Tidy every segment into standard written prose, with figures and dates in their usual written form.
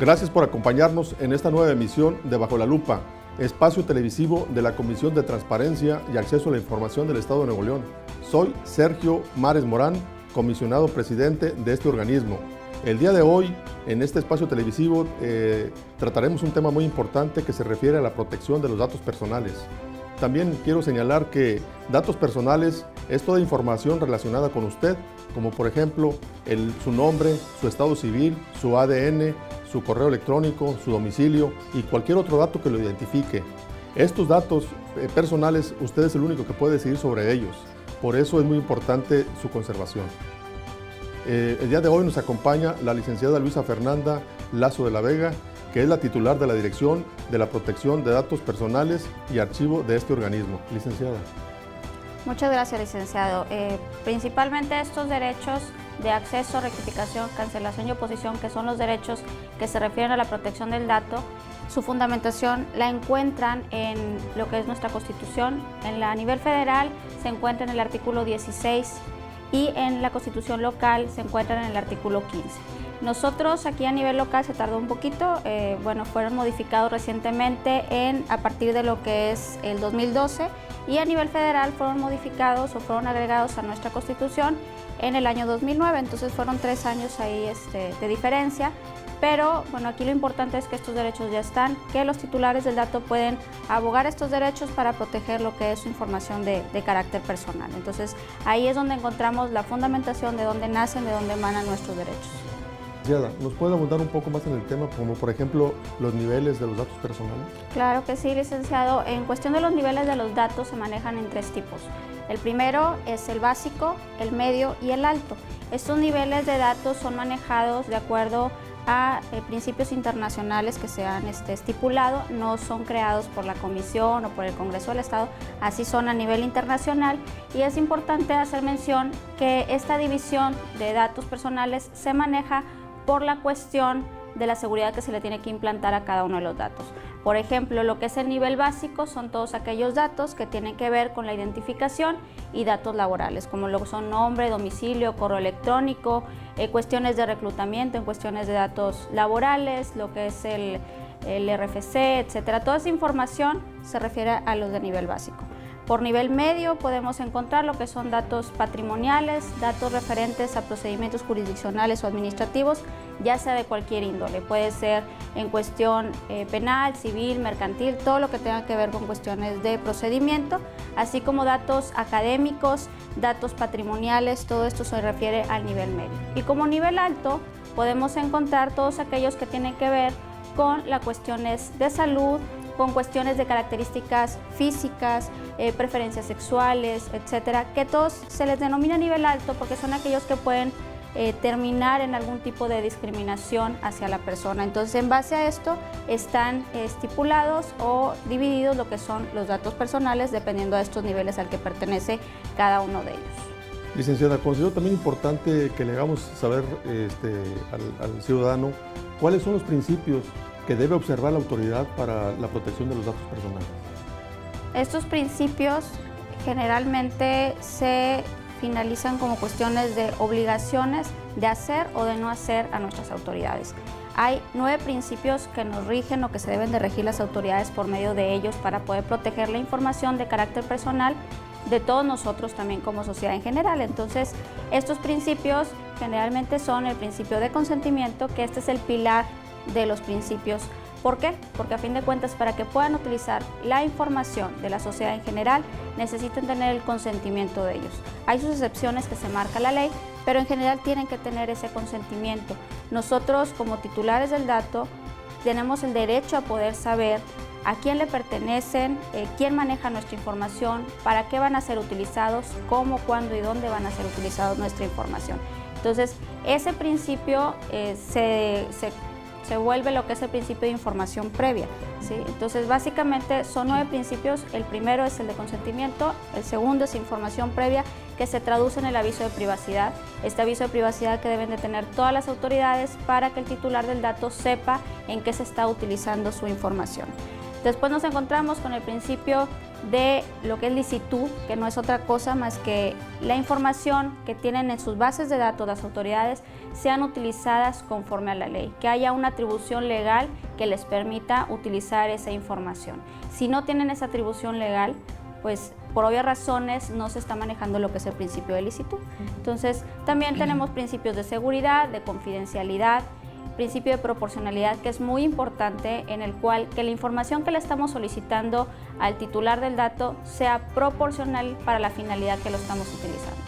Gracias por acompañarnos en esta nueva emisión de Bajo la Lupa, espacio televisivo de la Comisión de Transparencia y Acceso a la Información del Estado de Nuevo León. Soy Sergio Mares Morán, comisionado presidente de este organismo. El día de hoy, en este espacio televisivo, trataremos un tema muy importante que se refiere a la protección de los datos personales. También quiero señalar que datos personales es toda información relacionada con usted, como por ejemplo su nombre, su estado civil, su ADN, su correo electrónico, su domicilio y cualquier otro dato que lo identifique. Estos datos personales, usted es el único que puede decidir sobre ellos. Por eso es muy importante su conservación. El día de hoy nos acompaña la licenciada Luisa Fernanda Lazo de la Vega, que es la titular de la Dirección de la Protección de Datos Personales y Archivo de este organismo. Licenciada. Muchas gracias, licenciado. Principalmente estos derechos de acceso, rectificación, cancelación y oposición, que son los derechos que se refieren a la protección del dato, su fundamentación la encuentran en lo que es nuestra Constitución. A nivel federal se encuentra en el artículo 16 y en la Constitución local se encuentra en el artículo 15. Nosotros aquí a nivel local se tardó un poquito, fueron modificados recientemente a partir de lo que es el 2012, y a nivel federal fueron modificados o fueron agregados a nuestra Constitución en el año 2009, entonces fueron 3 años ahí de diferencia, pero bueno, aquí lo importante es que estos derechos ya están, que los titulares del dato pueden abogar estos derechos para proteger lo que es su información de carácter personal. Entonces ahí es donde encontramos la fundamentación de dónde nacen, de dónde emanan nuestros derechos. ¿Nos puede abundar un poco más en el tema, como por ejemplo los niveles de los datos personales? Claro que sí, licenciado. En cuestión de los niveles de los datos se manejan en 3 tipos. El primero es el básico, el medio y el alto. Estos niveles de datos son manejados de acuerdo a principios internacionales que se han estipulado, no son creados por la Comisión o por el Congreso del Estado, así son a nivel internacional, y es importante hacer mención que esta división de datos personales se maneja por la cuestión de la seguridad que se le tiene que implantar a cada uno de los datos. Por ejemplo, lo que es el nivel básico son todos aquellos datos que tienen que ver con la identificación y datos laborales, como lo son nombre, domicilio, correo electrónico, cuestiones de reclutamiento, en cuestiones de datos laborales, lo que es el RFC, etcétera. Toda esa información se refiere a los de nivel básico. Por nivel medio podemos encontrar lo que son datos patrimoniales, datos referentes a procedimientos jurisdiccionales o administrativos, ya sea de cualquier índole. Puede ser en cuestión penal, civil, mercantil, todo lo que tenga que ver con cuestiones de procedimiento, así como datos académicos, datos patrimoniales, todo esto se refiere al nivel medio. Y como nivel alto podemos encontrar todos aquellos que tienen que ver con las cuestiones de salud, con cuestiones de características físicas, preferencias sexuales, etcétera, que todos se les denomina nivel alto porque son aquellos que pueden terminar en algún tipo de discriminación hacia la persona. Entonces, en base a esto están estipulados o divididos lo que son los datos personales dependiendo de estos niveles al que pertenece cada uno de ellos. Licenciada, considero también importante que le hagamos saber al ciudadano cuáles son los principios que debe observar la autoridad para la protección de los datos personales. Estos principios generalmente se finalizan como cuestiones de obligaciones de hacer o de no hacer a nuestras autoridades. Hay 9 principios que nos rigen o que se deben de regir las autoridades por medio de ellos para poder proteger la información de carácter personal de todos nosotros también como sociedad en general. Entonces, estos principios generalmente son el principio de consentimiento, que este es el pilar de los principios. ¿Por qué? Porque a fin de cuentas, para que puedan utilizar la información de la sociedad en general, necesitan tener el consentimiento de ellos. Hay sus excepciones que se marca la ley, pero en general tienen que tener ese consentimiento. Nosotros, como titulares del dato, tenemos el derecho a poder saber a quién le pertenecen, quién maneja nuestra información, para qué van a ser utilizados, cómo, cuándo y dónde van a ser utilizados nuestra información. Entonces, ese principio se vuelve lo que es el principio de información previa, ¿sí? Entonces, básicamente son 9 principios. El primero es el de consentimiento, el segundo es información previa, que se traduce en el aviso de privacidad. Este aviso de privacidad que deben de tener todas las autoridades para que el titular del dato sepa en qué se está utilizando su información. Después nos encontramos con el principio de lo que es licitud, que no es otra cosa más que la información que tienen en sus bases de datos las autoridades sean utilizadas conforme a la ley, que haya una atribución legal que les permita utilizar esa información. Si no tienen esa atribución legal, pues por obvias razones no se está manejando lo que es el principio de licitud. Entonces, también tenemos principios de seguridad, de confidencialidad, principio de proporcionalidad, que es muy importante, en el cual que la información que le estamos solicitando al titular del dato sea proporcional para la finalidad que lo estamos utilizando.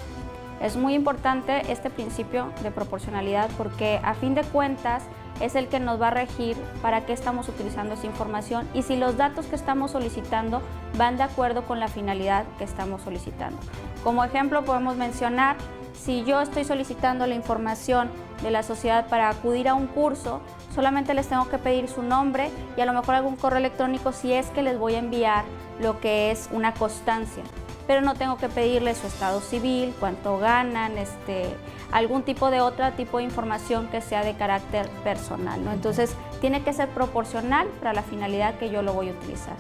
Es muy importante este principio de proporcionalidad porque a fin de cuentas es el que nos va a regir para qué estamos utilizando esa información y si los datos que estamos solicitando van de acuerdo con la finalidad que estamos solicitando. Como ejemplo podemos mencionar, si yo estoy solicitando la información de la sociedad para acudir a un curso, solamente les tengo que pedir su nombre y a lo mejor algún correo electrónico si es que les voy a enviar lo que es una constancia. Pero no tengo que pedirles su estado civil, cuánto ganan, algún tipo de información que sea de carácter personal, ¿no? Entonces, tiene que ser proporcional para la finalidad que yo lo voy a utilizar.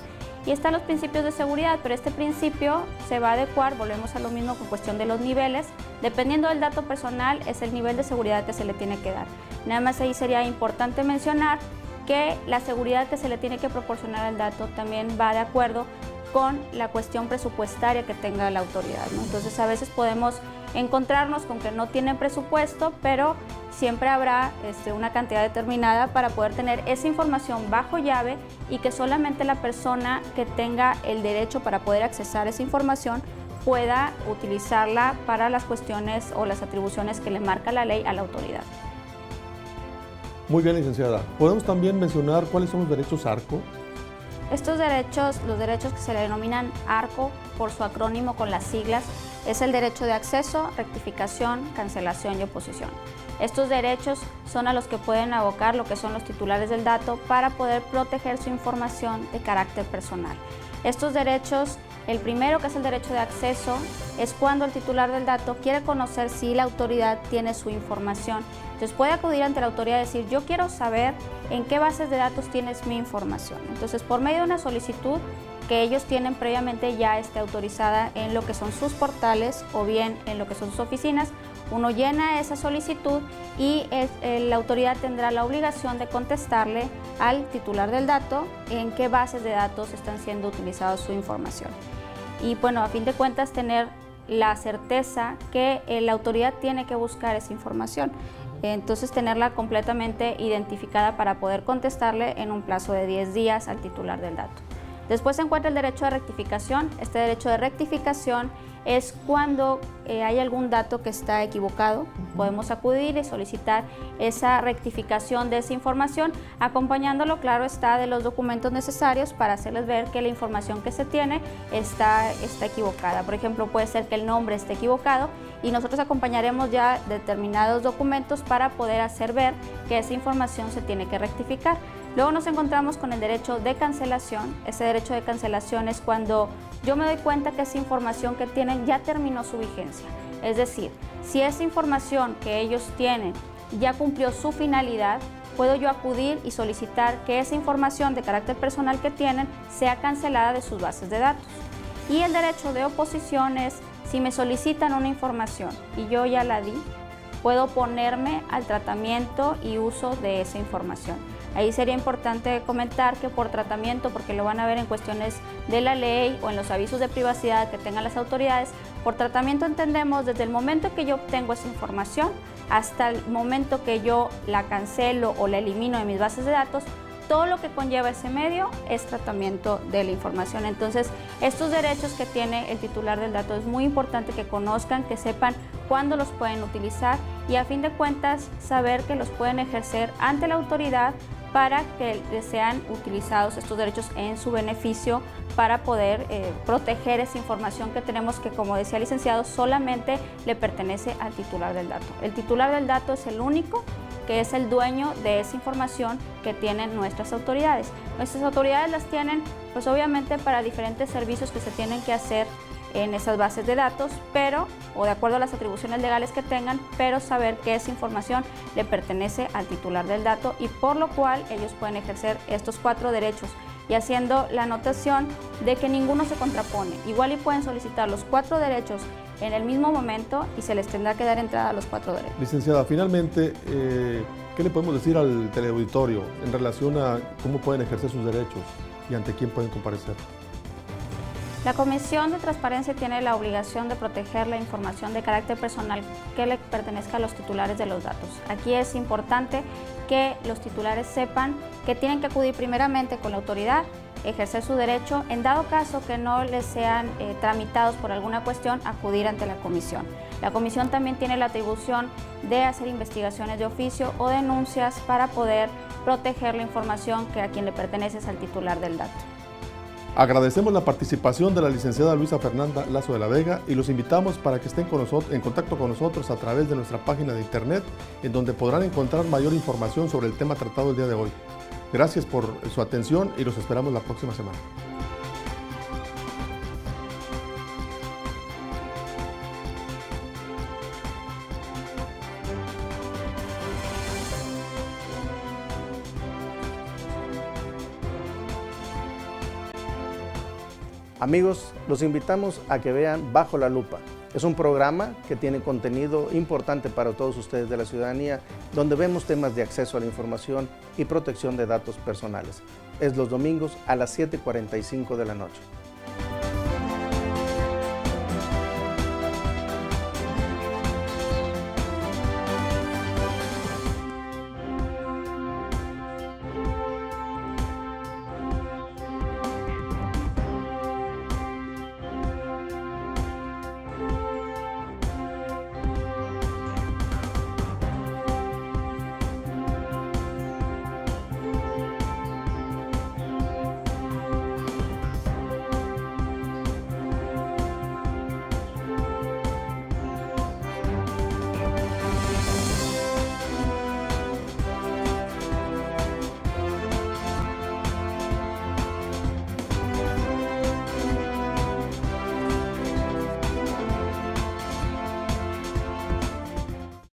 Y están los principios de seguridad, pero este principio se va a adecuar, volvemos a lo mismo con cuestión de los niveles. Dependiendo del dato personal, es el nivel de seguridad que se le tiene que dar. Nada más ahí sería importante mencionar que la seguridad que se le tiene que proporcionar al dato también va de acuerdo con la cuestión presupuestaria que tenga la autoridad, ¿no? Entonces, a veces podemos encontrarnos con que no tienen presupuesto, pero siempre habrá una cantidad determinada para poder tener esa información bajo llave y que solamente la persona que tenga el derecho para poder accesar esa información pueda utilizarla para las cuestiones o las atribuciones que le marca la ley a la autoridad. Muy bien, licenciada. ¿Podemos también mencionar cuáles son los derechos ARCO? Estos derechos, los derechos que se le denominan ARCO por su acrónimo con las siglas, es el derecho de acceso, rectificación, cancelación y oposición. Estos derechos son a los que pueden abocar lo que son los titulares del dato para poder proteger su información de carácter personal. Estos derechos, el primero, que es el derecho de acceso, es cuando el titular del dato quiere conocer si la autoridad tiene su información. Entonces puede acudir ante la autoridad y decir, yo quiero saber en qué bases de datos tienes mi información. Entonces, por medio de una solicitud que ellos tienen previamente ya autorizada en lo que son sus portales o bien en lo que son sus oficinas, uno llena esa solicitud y la autoridad tendrá la obligación de contestarle al titular del dato en qué bases de datos están siendo utilizados su información. Y bueno, a fin de cuentas, tener la certeza que la autoridad tiene que buscar esa información. Entonces, tenerla completamente identificada para poder contestarle en un plazo de 10 días al titular del dato. Después se encuentra el derecho de rectificación. Este derecho de rectificación es cuando hay algún dato que está equivocado. Podemos acudir y solicitar esa rectificación de esa información, acompañándolo, claro está, de los documentos necesarios para hacerles ver que la información que se tiene está equivocada. Por ejemplo, puede ser que el nombre esté equivocado y nosotros acompañaremos ya determinados documentos para poder hacer ver que esa información se tiene que rectificar. Luego nos encontramos con el derecho de cancelación. Ese derecho de cancelación es cuando yo me doy cuenta que esa información que tienen ya terminó su vigencia. Es decir, si esa información que ellos tienen ya cumplió su finalidad, puedo yo acudir y solicitar que esa información de carácter personal que tienen sea cancelada de sus bases de datos. Y el derecho de oposición es, si me solicitan una información y yo ya la di, puedo oponerme al tratamiento y uso de esa información. Ahí sería importante comentar que por tratamiento, porque lo van a ver en cuestiones de la ley o en los avisos de privacidad que tengan las autoridades, por tratamiento entendemos desde el momento que yo obtengo esa información hasta el momento que yo la cancelo o la elimino de mis bases de datos. Todo lo que conlleva ese medio es tratamiento de la información. Entonces, estos derechos que tiene el titular del dato es muy importante que conozcan, que sepan cuándo los pueden utilizar y a fin de cuentas saber que los pueden ejercer ante la autoridad para que sean utilizados estos derechos en su beneficio para poder proteger esa información que tenemos que, como decía el licenciado, solamente le pertenece al titular del dato. El titular del dato es el único que es el dueño de esa información que tienen nuestras autoridades. Nuestras autoridades las tienen, pues obviamente, para diferentes servicios que se tienen que hacer en esas bases de datos, o de acuerdo a las atribuciones legales que tengan, pero saber que esa información le pertenece al titular del dato y por lo cual ellos pueden ejercer estos 4 derechos, y haciendo la anotación de que ninguno se contrapone. Igual y pueden solicitar los 4 derechos en el mismo momento y se les tendrá que dar entrada a los 4 derechos. Licenciada, finalmente, ¿qué le podemos decir al teleauditorio en relación a cómo pueden ejercer sus derechos y ante quién pueden comparecer? La Comisión de Transparencia tiene la obligación de proteger la información de carácter personal que le pertenezca a los titulares de los datos. Aquí es importante que los titulares sepan que tienen que acudir primeramente con la autoridad, ejercer su derecho, en dado caso que no les sean tramitados por alguna cuestión, acudir ante la comisión. La comisión también tiene la atribución de hacer investigaciones de oficio o denuncias para poder proteger la información que a quien le pertenece es al titular del dato. Agradecemos la participación de la licenciada Luisa Fernanda Lazo de la Vega y los invitamos para que estén con nosotros, en contacto con nosotros a través de nuestra página de internet, en donde podrán encontrar mayor información sobre el tema tratado el día de hoy. Gracias por su atención y los esperamos la próxima semana. Amigos, los invitamos a que vean Bajo la Lupa. Es un programa que tiene contenido importante para todos ustedes de la ciudadanía, donde vemos temas de acceso a la información y protección de datos personales. Es los domingos a las 7:45 de la noche.